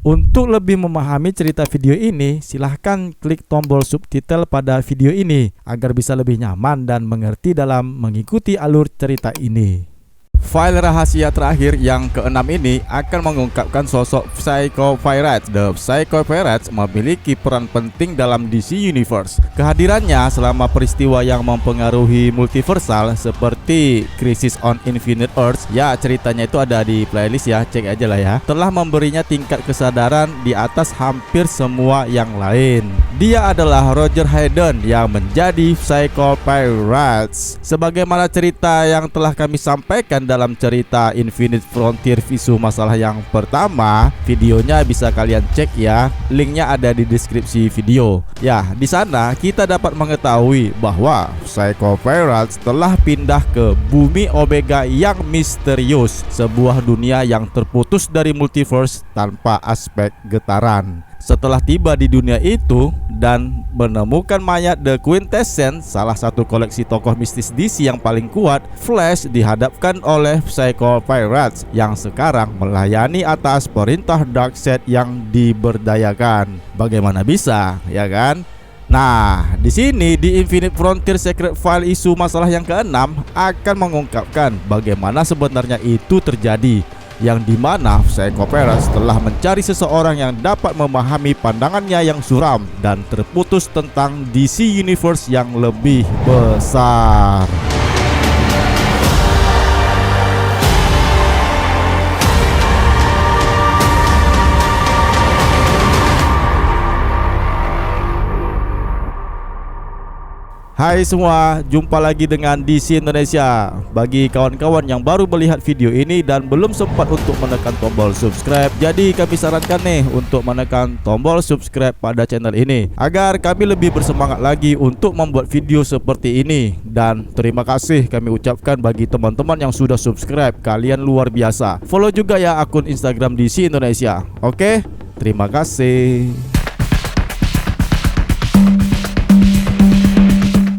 Untuk lebih memahami cerita video ini, silahkan klik tombol subtitle pada video ini agar bisa lebih nyaman dan mengerti dalam mengikuti alur cerita ini. File rahasia terakhir yang keenam ini akan mengungkapkan sosok Psycho Pirates. The Psycho Pirates memiliki peran penting dalam DC Universe. Kehadirannya selama peristiwa yang mempengaruhi multiversal seperti Crisis on Infinite Earths, ya ceritanya itu ada di playlist ya, cek aja lah ya, telah memberinya tingkat kesadaran di atas hampir semua yang lain. Dia adalah Roger Hayden yang menjadi Psycho Pirates. Sebagaimana cerita yang telah kami sampaikan dalam cerita Infinite Frontier Visu masalah yang pertama, videonya bisa kalian cek ya, linknya ada di deskripsi video. Ya, di sana kita dapat mengetahui bahwa Psycho Pirates telah pindah ke bumi Omega yang misterius, sebuah dunia yang terputus dari multiverse tanpa aspek getaran. Setelah tiba di dunia itu dan menemukan mayat The Quintessence, salah satu koleksi tokoh mistis DC yang paling kuat, Flash dihadapkan oleh Psycho Pirates yang sekarang melayani atas perintah Darkseid yang diberdayakan. Bagaimana bisa, ya kan? Nah, di sini di Infinite Frontier Secret File isu masalah yang keenam akan mengungkapkan bagaimana sebenarnya itu terjadi, yang dimana Psycho Pirates telah mencari seseorang yang dapat memahami pandangannya yang suram dan terputus tentang DC Universe yang lebih besar. Hai semua, jumpa lagi dengan DC Indonesia. Bagi kawan-kawan yang baru melihat video ini dan belum sempat untuk menekan tombol subscribe, jadi kami sarankan nih untuk menekan tombol subscribe pada channel ini agar kami lebih bersemangat lagi untuk membuat video seperti ini. Dan terima kasih kami ucapkan bagi teman-teman yang sudah subscribe, kalian luar biasa. Follow juga ya akun Instagram DC Indonesia. Oke, terima kasih.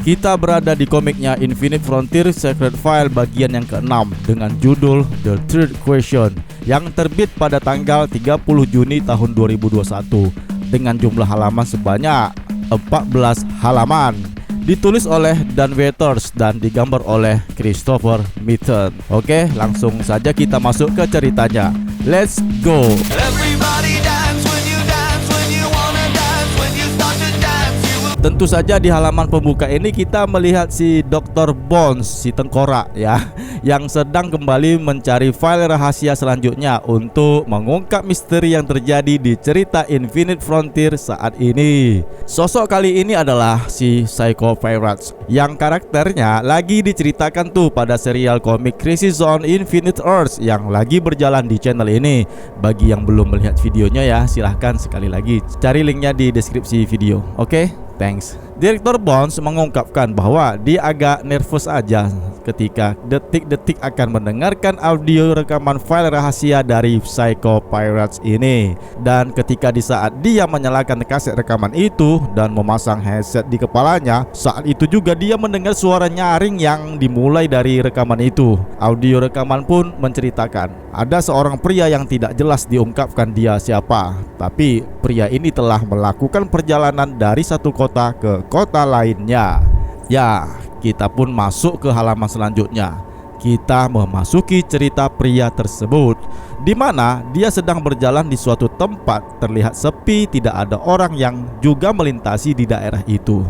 Kita berada di komiknya Infinite Frontier Secret File bagian yang ke-6 dengan judul The Third Question yang terbit pada tanggal 30 Juni tahun 2021 dengan jumlah halaman sebanyak 14 halaman. Ditulis oleh Dan Watters dan digambar oleh Christopher Mitton. Oke, langsung saja kita masuk ke ceritanya. Let's go. Everybody dance when you dance, when you wanna dance, when you start to dance. Tentu saja di halaman pembuka ini kita melihat si Dr. Bones, si tengkorak ya, yang sedang kembali mencari file rahasia selanjutnya untuk mengungkap misteri yang terjadi di cerita Infinite Frontier saat ini. Sosok kali ini adalah si Psycho Pirates yang karakternya lagi diceritakan tuh pada serial komik Crisis on Infinite Earths yang lagi berjalan di channel ini. Bagi yang belum melihat videonya ya, silahkan sekali lagi cari linknya di deskripsi video. Oke? Thanks. Direktur Bones mengungkapkan bahwa dia agak nervous aja ketika detik-detik akan mendengarkan audio rekaman file rahasia dari Psycho Pirates ini. Dan ketika di saat dia menyalakan kaset rekaman itu dan memasang headset di kepalanya, saat itu juga dia mendengar suara nyaring yang dimulai dari rekaman itu. Audio rekaman pun menceritakan ada seorang pria yang tidak jelas diungkapkan dia siapa, tapi pria ini telah melakukan perjalanan dari satu kota ke kota lainnya. Ya, kita pun masuk ke halaman selanjutnya. Kita memasuki cerita pria tersebut, di mana dia sedang berjalan di suatu tempat terlihat sepi, tidak ada orang yang juga melintasi di daerah itu.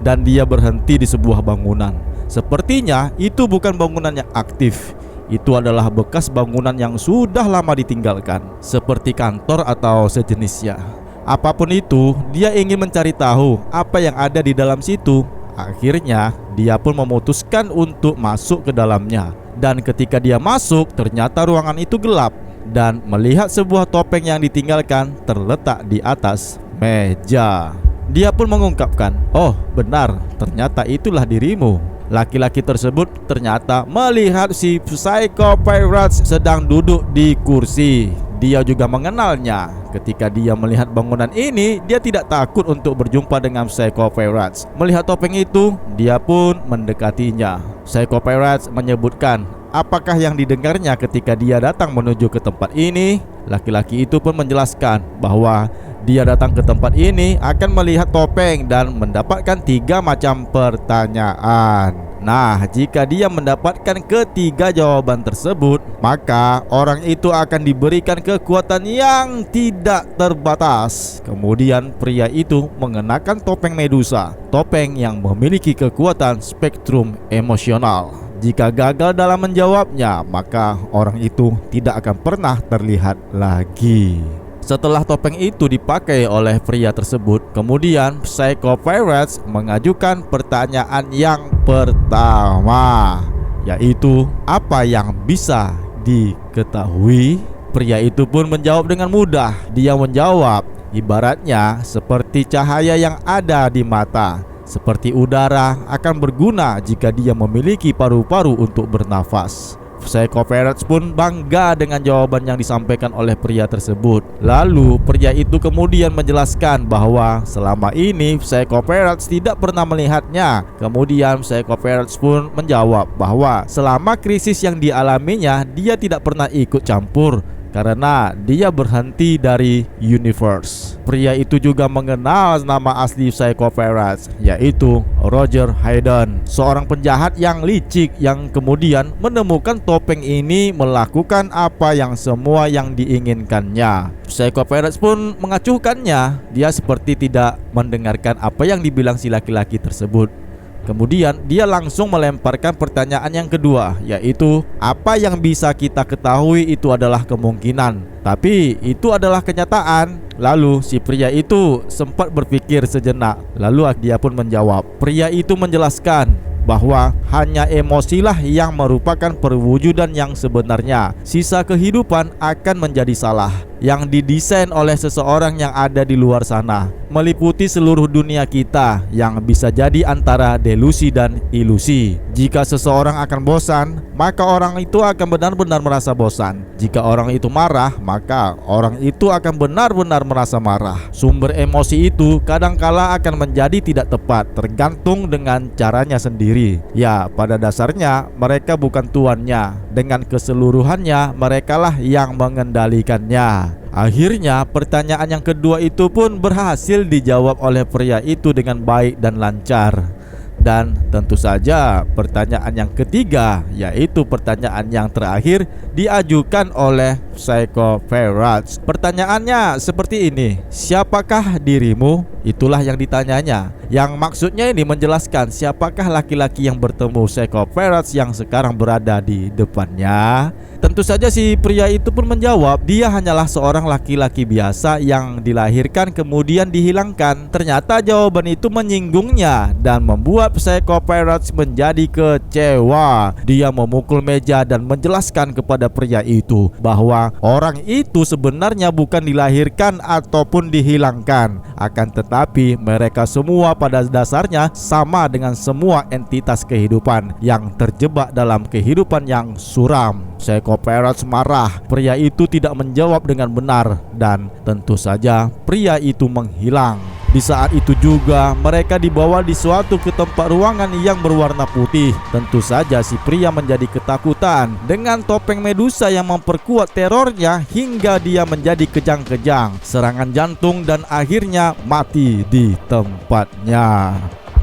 Dan dia berhenti di sebuah bangunan. Sepertinya itu bukan bangunan yang aktif. Itu adalah bekas bangunan yang sudah lama ditinggalkan, seperti kantor atau sejenisnya. Apapun itu, dia ingin mencari tahu apa yang ada di dalam situ. Akhirnya, dia pun memutuskan untuk masuk ke dalamnya. Dan ketika dia masuk, ternyata ruangan itu gelap. Dan melihat sebuah topeng yang ditinggalkan terletak di atas meja. Dia pun mengungkapkan, "Oh benar, ternyata itulah dirimu." Laki-laki tersebut ternyata melihat si Psycho Pirates sedang duduk di kursi. Dia juga mengenalnya. Ketika dia melihat bangunan ini, dia tidak takut untuk berjumpa dengan Psycho Pirates. Melihat topeng itu, dia pun mendekatinya. Psycho Pirates menyebutkan apakah yang didengarnya ketika dia datang menuju ke tempat ini. Laki-laki itu pun menjelaskan bahwa dia datang ke tempat ini akan melihat topeng dan mendapatkan 3 macam pertanyaan. Nah, jika dia mendapatkan ketiga jawaban tersebut, maka orang itu akan diberikan kekuatan yang tidak terbatas. Kemudian pria itu mengenakan topeng Medusa, topeng yang memiliki kekuatan spektrum emosional. Jika gagal dalam menjawabnya, maka orang itu tidak akan pernah terlihat lagi. Setelah topeng itu dipakai oleh pria tersebut, kemudian Psycho Pirates mengajukan pertanyaan yang pertama, yaitu apa yang bisa diketahui? Pria itu pun menjawab dengan mudah. Dia menjawab, ibaratnya seperti cahaya yang ada di mata. Seperti udara akan berguna jika dia memiliki paru-paru untuk bernafas. Psycho Pirates pun bangga dengan jawaban yang disampaikan oleh pria tersebut. Lalu pria itu kemudian menjelaskan bahwa selama ini Psycho Pirates tidak pernah melihatnya. Kemudian Psycho Pirates pun menjawab bahwa selama krisis yang dialaminya, dia tidak pernah ikut campur karena dia berhenti dari universe. Pria itu juga mengenal nama asli Psycho Pirates, yaitu Roger Hayden, seorang penjahat yang licik yang kemudian menemukan topeng ini melakukan apa yang semua yang diinginkannya. Psycho Pirates pun mengacuhkannya. Dia seperti tidak mendengarkan apa yang dibilang si laki-laki tersebut. Kemudian dia langsung melemparkan pertanyaan yang kedua, yaitu apa yang bisa kita ketahui itu adalah kemungkinan, tapi itu adalah kenyataan. Lalu si pria itu sempat berpikir sejenak. Lalu dia pun menjawab. Pria itu menjelaskan bahwa hanya emosilah yang merupakan perwujudan yang sebenarnya. Sisa kehidupan akan menjadi salah yang didesain oleh seseorang yang ada di luar sana, meliputi seluruh dunia kita yang bisa jadi antara delusi dan ilusi. Jika seseorang akan bosan, maka orang itu akan benar-benar merasa bosan. Jika orang itu marah, maka orang itu akan benar-benar merasa marah. Sumber emosi itu kadangkala akan menjadi tidak tepat, tergantung dengan caranya sendiri. Ya, pada dasarnya mereka bukan tuannya. Dengan keseluruhannya, merekalah yang mengendalikannya. Akhirnya pertanyaan yang kedua itu pun berhasil dijawab oleh pria itu dengan baik dan lancar. Dan tentu saja pertanyaan yang ketiga, yaitu pertanyaan yang terakhir, diajukan oleh Psycho Pirates. Pertanyaannya seperti ini, siapakah dirimu? Itulah yang ditanyanya. Yang maksudnya ini menjelaskan siapakah laki-laki yang bertemu Psycho Pirates yang sekarang berada di depannya. Tentu saja si pria itu pun menjawab, dia hanyalah seorang laki-laki biasa yang dilahirkan kemudian dihilangkan. Ternyata jawaban itu menyinggungnya dan membuat Psycho Pirates menjadi kecewa. Dia memukul meja dan menjelaskan kepada pria itu bahwa orang itu sebenarnya bukan dilahirkan ataupun dihilangkan, akan tetapi mereka semua pada dasarnya sama dengan semua entitas kehidupan yang terjebak dalam kehidupan yang suram. Psycho Pirates marah. Pria itu tidak menjawab dengan benar dan tentu saja pria itu menghilang. Di saat itu juga mereka dibawa di suatu ke tempat ruangan yang berwarna putih. Tentu saja si pria menjadi ketakutan dengan topeng Medusa yang memperkuat terornya hingga dia menjadi kejang-kejang, serangan jantung dan akhirnya mati di tempatnya.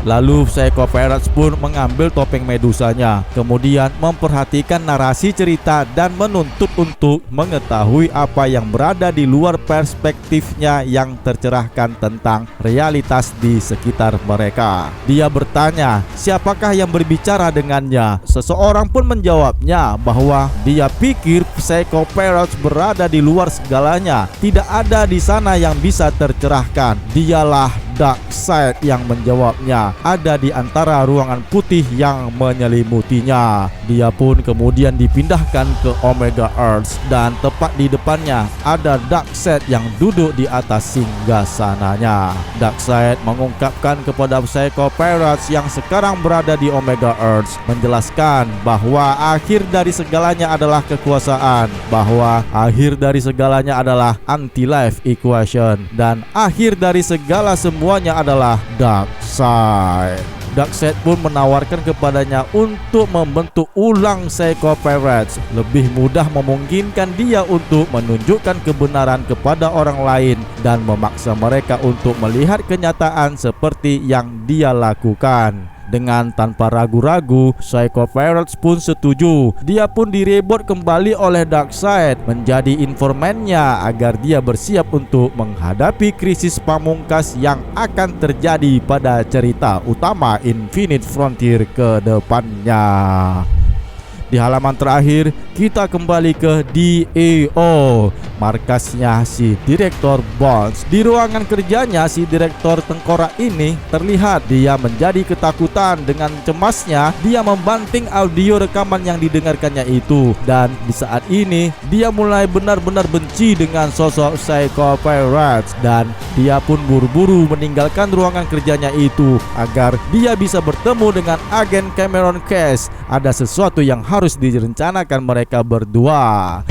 Lalu Psycho Pirates pun mengambil topeng Medusanya, kemudian memperhatikan narasi cerita dan menuntut untuk mengetahui apa yang berada di luar perspektifnya yang tercerahkan tentang realitas di sekitar mereka. Dia bertanya, siapakah yang berbicara dengannya? Seseorang pun menjawabnya bahwa dia pikir Psycho Pirates berada di luar segalanya, tidak ada di sana yang bisa tercerahkan. Dialah Darkseid yang menjawabnya, ada di antara ruangan putih yang menyelimutinya. Dia pun kemudian dipindahkan ke Omega Earth dan tepat di depannya ada Darkseid yang duduk di atas singgasananya. Darkseid mengungkapkan kepada Psycho Pirates yang sekarang berada di Omega Earth, menjelaskan bahwa akhir dari segalanya adalah kekuasaan, bahwa akhir dari segalanya adalah anti-life equation, dan akhir dari segala semuanya adalah Darkseid. Darkseid pun menawarkan kepadanya untuk membentuk ulang Psycho Pirates. Lebih mudah memungkinkan dia untuk menunjukkan kebenaran kepada orang lain dan memaksa mereka untuk melihat kenyataan seperti yang dia lakukan. Dengan tanpa ragu-ragu, Psycho Pirates pun setuju. Dia pun direbut kembali oleh Darkseid menjadi informannya agar dia bersiap untuk menghadapi krisis pamungkas yang akan terjadi pada cerita utama Infinite Frontier ke depannya. Di halaman terakhir, kita kembali ke DAO, markasnya si Direktur Bonds. Di ruangan kerjanya, si Direktur Tengkorak ini terlihat dia menjadi ketakutan. Dengan cemasnya, dia membanting audio rekaman yang didengarkannya itu. Dan di saat ini, dia mulai benar-benar benci dengan sosok Psycho Pirates. Dan dia pun buru-buru meninggalkan ruangan kerjanya itu agar dia bisa bertemu dengan agen Cameron Case. Ada sesuatu yang harus direncanakan mereka berdua.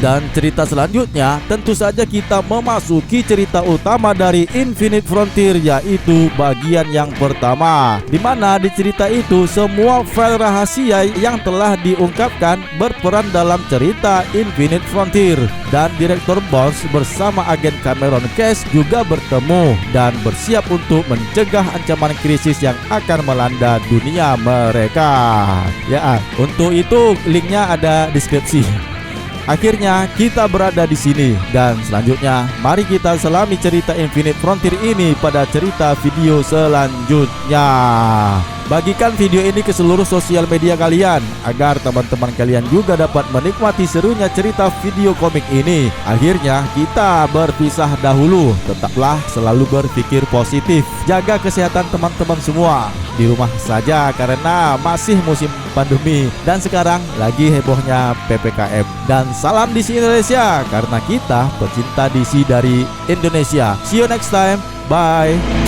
Dan cerita selanjutnya tentu saja kita memasuki cerita utama dari Infinite Frontier, yaitu bagian yang pertama, di mana di cerita itu semua file rahasia yang telah diungkapkan berperan dalam cerita Infinite Frontier. Dan Direktur Bonds bersama agen Cameron Case juga bertemu dan bersiap untuk mencegah ancaman krisis yang akan melanda dunia mereka. Ya, untuk itu linknya ada deskripsi. Akhirnya kita berada di sini, dan selanjutnya mari kita selami cerita Infinite Frontier ini pada cerita video selanjutnya. Bagikan video ini ke seluruh sosial media kalian agar teman-teman kalian juga dapat menikmati serunya cerita video komik ini. Akhirnya kita berpisah dahulu. Tetaplah selalu berpikir positif. Jaga kesehatan teman-teman semua. Di rumah saja karena masih musim pandemi dan sekarang lagi hebohnya PPKM. Dan salam DC Indonesia karena kita pecinta DC dari Indonesia. See you next time. Bye.